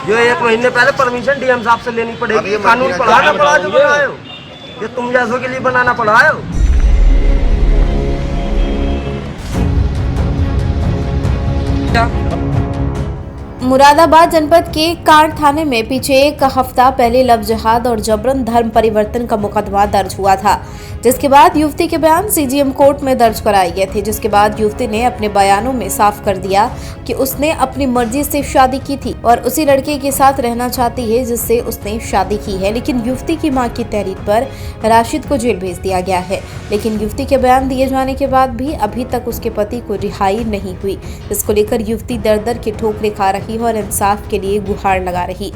जो 1 महीने पहले परमिशन डीएम साहब से लेनी पड़ेगी। ये कानून पढ़ा ना पढ़ा जो बनाए हो, ये तुम जैसों के लिए बनाना पड़ा है। मुरादाबाद जनपद के कांड थाने में पीछे 1 हफ्ता पहले लव जिहाद और जबरन धर्म परिवर्तन का मुकदमा दर्ज हुआ था, जिसके बाद युवती के बयान सीजीएम कोर्ट में दर्ज कराए गए थे। जिसके बाद युवती ने अपने बयानों में साफ कर दिया कि उसने अपनी मर्जी से शादी की थी और उसी लड़के के साथ रहना चाहती है जिससे उसने शादी की है। लेकिन युवती की मां की तहरीर पर राशिद को जेल भेज दिया गया है। लेकिन युवती के बयान दिए जाने के बाद भी अभी तक उसके पति को रिहाई नहीं हुई। इसको लेकर युवती दर दर की ठोकरें खा रही और इंसाफ के लिए गुहार लगा रही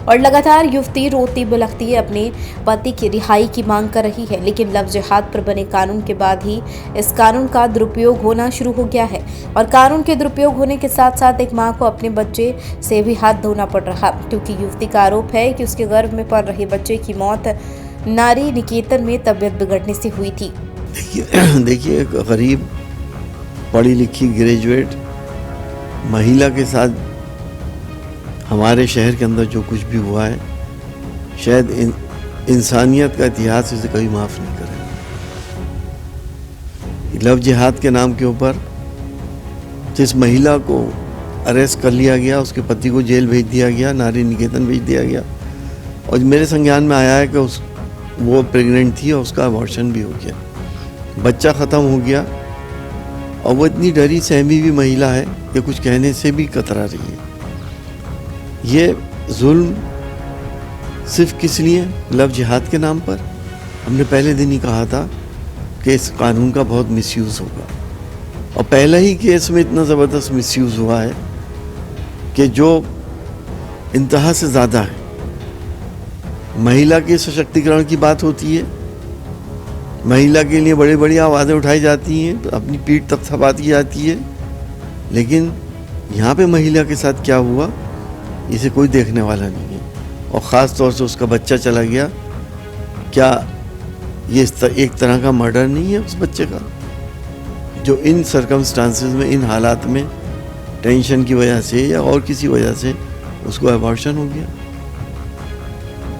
और लगातार युवती रोती बिलखती अपने पति की रिहाई की मांग कर रही है। लेकिन लव जिहाद पर बने कानून के बाद ही इस कानून का दुरुपयोग होना शुरू हो गया है और कानून के दुरुपयोग होने के साथ साथ एक मां को अपने बच्चे से भी हाथ धोना पड़ रहा, क्योंकि युवती का आरोप है कि उसके गर्भ में पल रहे बच्चे की मौत नारी निकेतन में तबीयत बिगड़ने से हुई थी। देखिए एक गरीब पढ़ी लिखी ग्रेजुएट महिला के साथ हमारे शहर के अंदर जो कुछ भी हुआ है, शायद इंसानियत का इतिहास इसे कभी माफ़ नहीं करेगा। लव जिहाद के नाम के ऊपर जिस महिला को अरेस्ट कर लिया गया, उसके पति को जेल भेज दिया गया, नारी निकेतन भेज दिया गया और मेरे संज्ञान में आया है कि वो प्रेग्नेंट थी और उसका अबॉर्शन भी हो गया, बच्चा ख़त्म हो गया और वो इतनी डरी सहमी भी महिला है कि कुछ कहने से भी कतरा रही है। ये जुल्म सिर्फ किस लिए? लव जिहाद के नाम पर। हमने पहले दिन ही कहा था कि इस कानून का बहुत मिसयूज़ होगा और पहले ही केस में इतना ज़बरदस्त मिसयूज़ हुआ है कि जो इंतहा से ज़्यादा है। महिला के सशक्तिकरण की बात होती है, महिला के लिए बड़ी बड़ी आवाज़ें उठाई जाती हैं, अपनी पीठ थपथपाती जाती है, लेकिन यहाँ पे महिला के साथ क्या हुआ इसे कोई देखने वाला नहीं है और ख़ास तौर से उसका बच्चा चला गया। क्या ये एक तरह का मर्डर नहीं है उस बच्चे का, जो इन सर्कमस्टांसेस में, इन हालात में टेंशन की वजह से या और किसी वजह से उसको अबॉर्शन हो गया?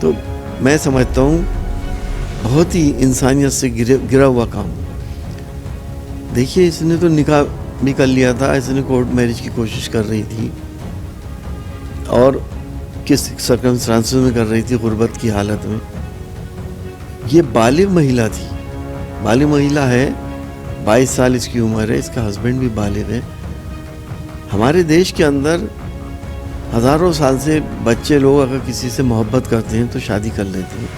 तो मैं समझता हूँ बहुत ही इंसानियत से गिरा हुआ काम। देखिए इसने तो निकाह भी कर लिया था, इसने कोर्ट मैरिज की कोशिश कर रही थी और किस सर्कमस्टांसेस में कर रही थी, गुर्बत की हालत में। ये बालिग महिला थी, बालिग महिला है, 22 साल इसकी उम्र है, इसका हस्बैंड भी बालिग है। हमारे देश के अंदर हज़ारों साल से बच्चे लोग अगर किसी से मोहब्बत करते हैं तो शादी कर लेते हैं।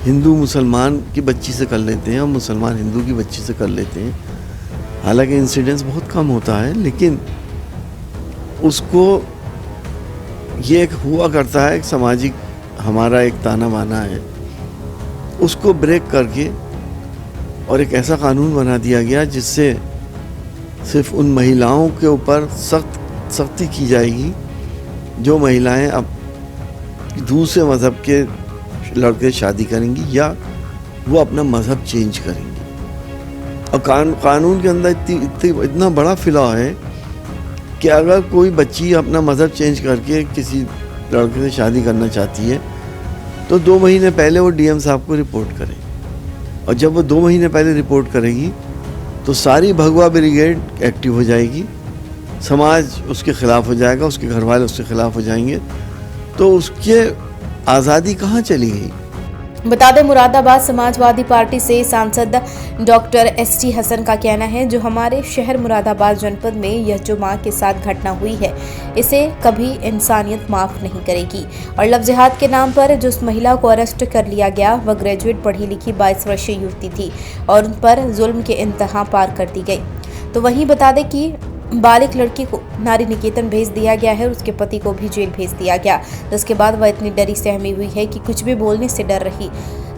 हिंदू मुसलमान की बच्ची से कर लेते हैं और मुसलमान हिंदू की बच्ची से कर लेते हैं। हालांकि इंसिडेंस बहुत कम होता है, लेकिन उसको ये एक हुआ करता है, एक सामाजिक हमारा एक ताना बाना है, उसको ब्रेक करके और एक ऐसा कानून बना दिया गया जिससे सिर्फ उन महिलाओं के ऊपर सख्ती की जाएगी जो महिलाएं अब दूसरे मज़हब के लड़के शादी करेंगी या वो अपना मज़हब चेंज करेंगी। और कानून के अंदर इतना बड़ा फिलॉ है कि अगर कोई बच्ची अपना मज़हब चेंज करके किसी लड़के से शादी करना चाहती है तो 2 महीने पहले वो डीएम साहब को रिपोर्ट करे और जब वो 2 महीने पहले रिपोर्ट करेगी तो सारी भगवा ब्रिगेड एक्टिव हो जाएगी, समाज उसके ख़िलाफ़ हो जाएगा, उसके घर वाले उसके ख़िलाफ़ हो जाएंगे, तो उसके आज़ादी कहाँ चली गई? बता दें, मुरादाबाद समाजवादी पार्टी से सांसद डॉक्टर एसटी हसन का कहना है, जो हमारे शहर मुरादाबाद जनपद में यह जो मां के साथ घटना हुई है, इसे कभी इंसानियत माफ नहीं करेगी। और लव जिहाद के नाम पर जिस महिला को अरेस्ट कर लिया गया वह ग्रेजुएट पढ़ी लिखी 22 वर्षीय युवती थी और उन पर जुल्म के इंतहा पार कर दी गई। तो वहीं बता दें कि बालिग लड़की को नारी निकेतन भेज दिया गया है और उसके पति को भी जेल भेज दिया गया, जिसके बाद वह इतनी डरी सहमी हुई है कि कुछ भी बोलने से डर रही।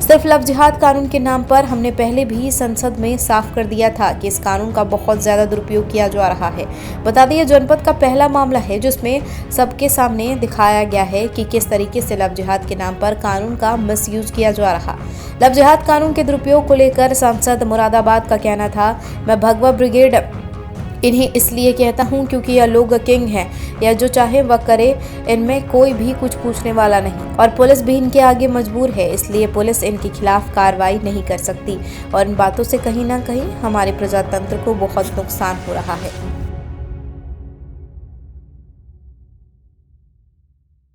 सिर्फ लव जिहाद कानून के नाम पर हमने पहले भी संसद में साफ कर दिया था कि इस कानून का बहुत ज्यादा दुरुपयोग किया जा रहा है। बता दें, जनपद का पहला मामला है जिसमें सबके सामने दिखाया गया है कि किस तरीके से लव जिहाद के नाम पर कानून का मिसयूज किया जा रहा। लव जिहाद कानून के दुरुपयोग को लेकर सांसद मुरादाबाद का कहना था, मैं भगवा ब्रिगेड इन्हें इसलिए कहता हूँ क्योंकि यह लोग किंग हैं, या जो चाहे वह करे, इनमें कोई भी कुछ पूछने वाला नहीं और पुलिस भी इनके आगे मजबूर है, इसलिए पुलिस इनके खिलाफ कार्रवाई नहीं कर सकती और इन बातों से कहीं ना कहीं हमारे प्रजातंत्र को बहुत नुकसान हो रहा है।